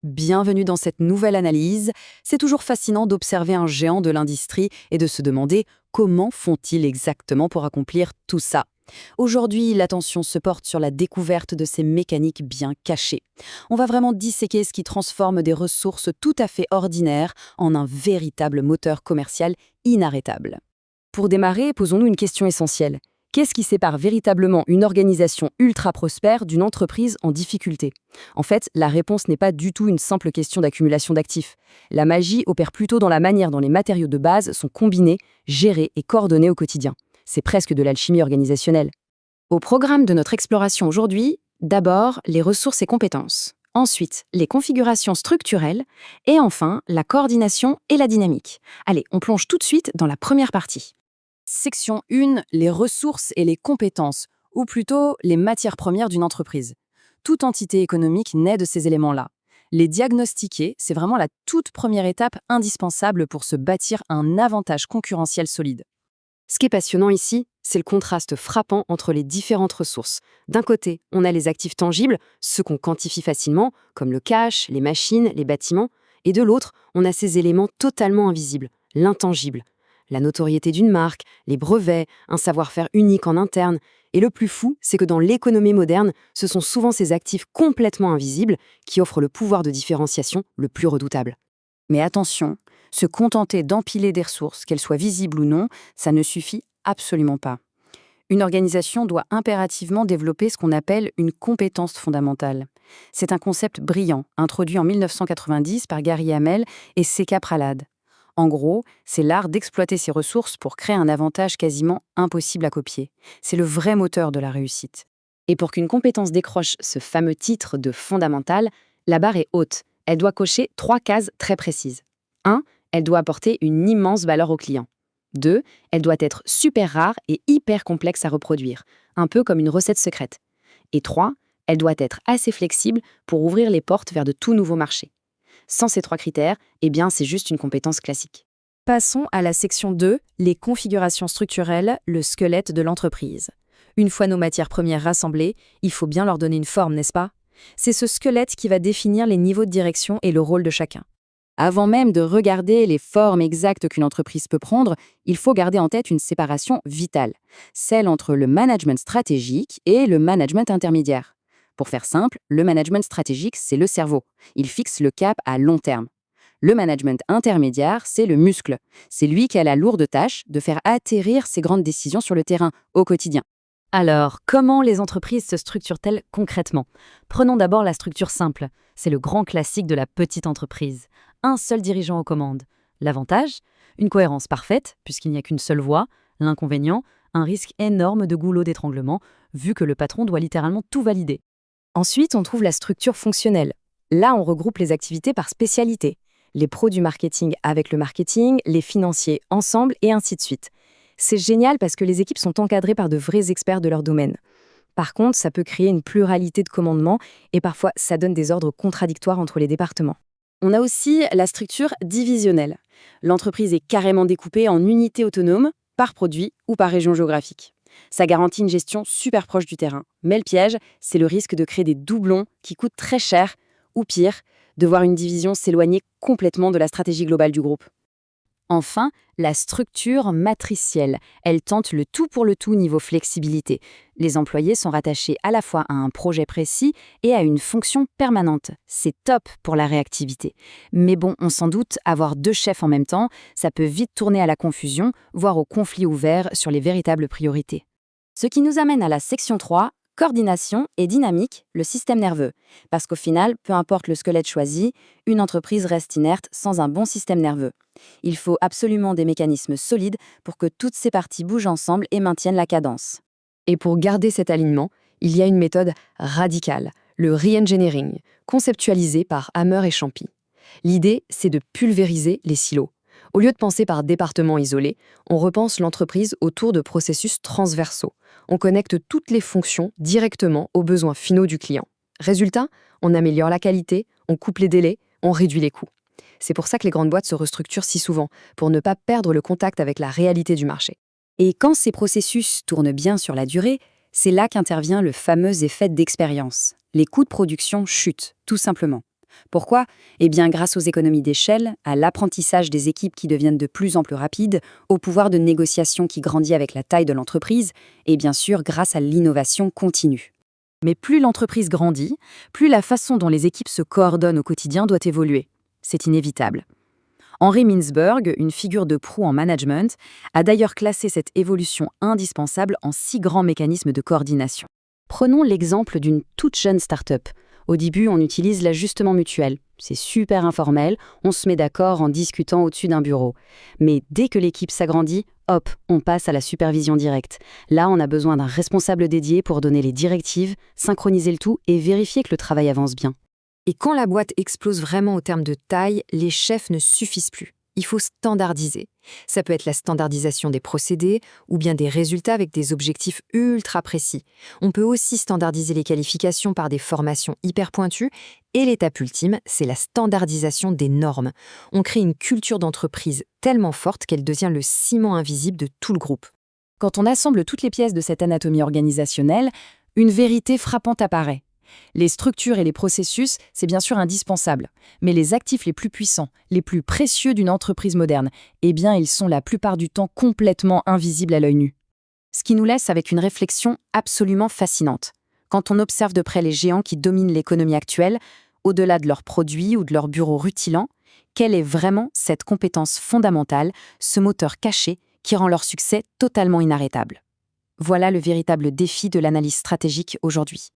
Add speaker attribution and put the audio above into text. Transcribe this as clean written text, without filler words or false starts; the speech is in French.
Speaker 1: Bienvenue dans cette nouvelle analyse. C'est toujours fascinant d'observer un géant de l'industrie et de se demander comment font-ils exactement pour accomplir tout ça. Aujourd'hui, l'attention se porte sur la découverte de ces mécaniques bien cachées. On va vraiment disséquer ce qui transforme des ressources tout à fait ordinaires en un véritable moteur commercial inarrêtable. Pour démarrer, posons-nous une question essentielle. Qu'est-ce qui sépare véritablement une organisation ultra prospère d'une entreprise en difficulté? En fait, la réponse n'est pas du tout une simple question d'accumulation d'actifs. La magie opère plutôt dans la manière dont les matériaux de base sont combinés, gérés et coordonnés au quotidien. C'est presque de l'alchimie organisationnelle. Au programme de notre exploration aujourd'hui, d'abord les ressources et compétences, ensuite les configurations structurelles et enfin la coordination et la dynamique. Allez, on plonge tout de suite dans la première partie. Section 1, les ressources et les compétences, ou plutôt les matières premières d'une entreprise. Toute entité économique naît de ces éléments-là. Les diagnostiquer, c'est vraiment la toute première étape indispensable pour se bâtir un avantage concurrentiel solide. Ce qui est passionnant ici, c'est le contraste frappant entre les différentes ressources. D'un côté, on a les actifs tangibles, ceux qu'on quantifie facilement, comme le cash, les machines, les bâtiments, et de l'autre, on a ces éléments totalement invisibles, l'intangible. La notoriété d'une marque, les brevets, un savoir-faire unique en interne. Et le plus fou, c'est que dans l'économie moderne, ce sont souvent ces actifs complètement invisibles qui offrent le pouvoir de différenciation le plus redoutable. Mais attention, se contenter d'empiler des ressources, qu'elles soient visibles ou non, ça ne suffit absolument pas. Une organisation doit impérativement développer ce qu'on appelle une compétence fondamentale. C'est un concept brillant, introduit en 1990 par Gary Hamel et Seka Prahalad. En gros, c'est l'art d'exploiter ses ressources pour créer un avantage quasiment impossible à copier. C'est le vrai moteur de la réussite. Et pour qu'une compétence décroche ce fameux titre de fondamentale, la barre est haute. Elle doit cocher 3 cases très précises. 1. Elle doit apporter une immense valeur au client. 2. Elle doit être super rare et hyper complexe à reproduire, un peu comme une recette secrète. Et 3. Elle doit être assez flexible pour ouvrir les portes vers de tout nouveaux marchés. Sans ces 3 critères, eh bien, c'est juste une compétence classique. Passons à la section 2, les configurations structurelles, le squelette de l'entreprise. Une fois nos matières premières rassemblées, il faut bien leur donner une forme, n'est-ce pas? C'est ce squelette qui va définir les niveaux de direction et le rôle de chacun. Avant même de regarder les formes exactes qu'une entreprise peut prendre, il faut garder en tête une séparation vitale, celle entre le management stratégique et le management intermédiaire. Pour faire simple, le management stratégique, c'est le cerveau. Il fixe le cap à long terme. Le management intermédiaire, c'est le muscle. C'est lui qui a la lourde tâche de faire atterrir ces grandes décisions sur le terrain, au quotidien. Alors, comment les entreprises se structurent-elles concrètement? Prenons d'abord la structure simple. C'est le grand classique de la petite entreprise. Un seul dirigeant aux commandes. L'avantage? Une cohérence parfaite, puisqu'il n'y a qu'une seule voix. L'inconvénient? Un risque énorme de goulot d'étranglement, vu que le patron doit littéralement tout valider. Ensuite, on trouve la structure fonctionnelle. Là, on regroupe les activités par spécialité. Les pros du marketing avec le marketing, les financiers ensemble et ainsi de suite. C'est génial parce que les équipes sont encadrées par de vrais experts de leur domaine. Par contre, ça peut créer une pluralité de commandements et parfois ça donne des ordres contradictoires entre les départements. On a aussi la structure divisionnelle. L'entreprise est carrément découpée en unités autonomes, par produit ou par région géographique. Ça garantit une gestion super proche du terrain. Mais le piège, c'est le risque de créer des doublons qui coûtent très cher, ou pire, de voir une division s'éloigner complètement de la stratégie globale du groupe. Enfin, la structure matricielle. Elle tente le tout pour le tout niveau flexibilité. Les employés sont rattachés à la fois à un projet précis et à une fonction permanente. C'est top pour la réactivité. Mais bon, on s'en doute, avoir 2 chefs en même temps, ça peut vite tourner à la confusion, voire au conflit ouvert sur les véritables priorités. Ce qui nous amène à la section 3, coordination et dynamique, le système nerveux. Parce qu'au final, peu importe le squelette choisi, une entreprise reste inerte sans un bon système nerveux. Il faut absolument des mécanismes solides pour que toutes ces parties bougent ensemble et maintiennent la cadence. Et pour garder cet alignement, il y a une méthode radicale, le re-engineering, conceptualisé par Hammer et Champy. L'idée, c'est de pulvériser les silos. Au lieu de penser par département isolé, on repense l'entreprise autour de processus transversaux. On connecte toutes les fonctions directement aux besoins finaux du client. Résultat, on améliore la qualité, on coupe les délais, on réduit les coûts. C'est pour ça que les grandes boîtes se restructurent si souvent, pour ne pas perdre le contact avec la réalité du marché. Et quand ces processus tournent bien sur la durée, c'est là qu'intervient le fameux effet d'expérience. Les coûts de production chutent, tout simplement. Pourquoi? Eh bien, grâce aux économies d'échelle, à l'apprentissage des équipes qui deviennent de plus en plus rapides, au pouvoir de négociation qui grandit avec la taille de l'entreprise, et bien sûr grâce à l'innovation continue. Mais plus l'entreprise grandit, plus la façon dont les équipes se coordonnent au quotidien doit évoluer. C'est inévitable. Henry Mintzberg, une figure de proue en management, a d'ailleurs classé cette évolution indispensable en 6 grands mécanismes de coordination. Prenons l'exemple d'une toute jeune start-up. Au début, on utilise l'ajustement mutuel. C'est super informel, on se met d'accord en discutant au-dessus d'un bureau. Mais dès que l'équipe s'agrandit, hop, on passe à la supervision directe. Là, on a besoin d'un responsable dédié pour donner les directives, synchroniser le tout et vérifier que le travail avance bien.
Speaker 2: Et quand la boîte explose vraiment au terme de taille, les chefs ne suffisent plus. Il faut standardiser. Ça peut être la standardisation des procédés ou bien des résultats avec des objectifs ultra précis. On peut aussi standardiser les qualifications par des formations hyper pointues. Et l'étape ultime, c'est la standardisation des normes. On crée une culture d'entreprise tellement forte qu'elle devient le ciment invisible de tout le groupe.
Speaker 1: Quand on assemble toutes les pièces de cette anatomie organisationnelle, une vérité frappante apparaît. Les structures et les processus, c'est bien sûr indispensable, mais les actifs les plus puissants, les plus précieux d'une entreprise moderne, eh bien, ils sont la plupart du temps complètement invisibles à l'œil nu. Ce qui nous laisse avec une réflexion absolument fascinante. Quand on observe de près les géants qui dominent l'économie actuelle, au-delà de leurs produits ou de leurs bureaux rutilants, quelle est vraiment cette compétence fondamentale, ce moteur caché qui rend leur succès totalement inarrêtable? Voilà le véritable défi de l'analyse stratégique aujourd'hui.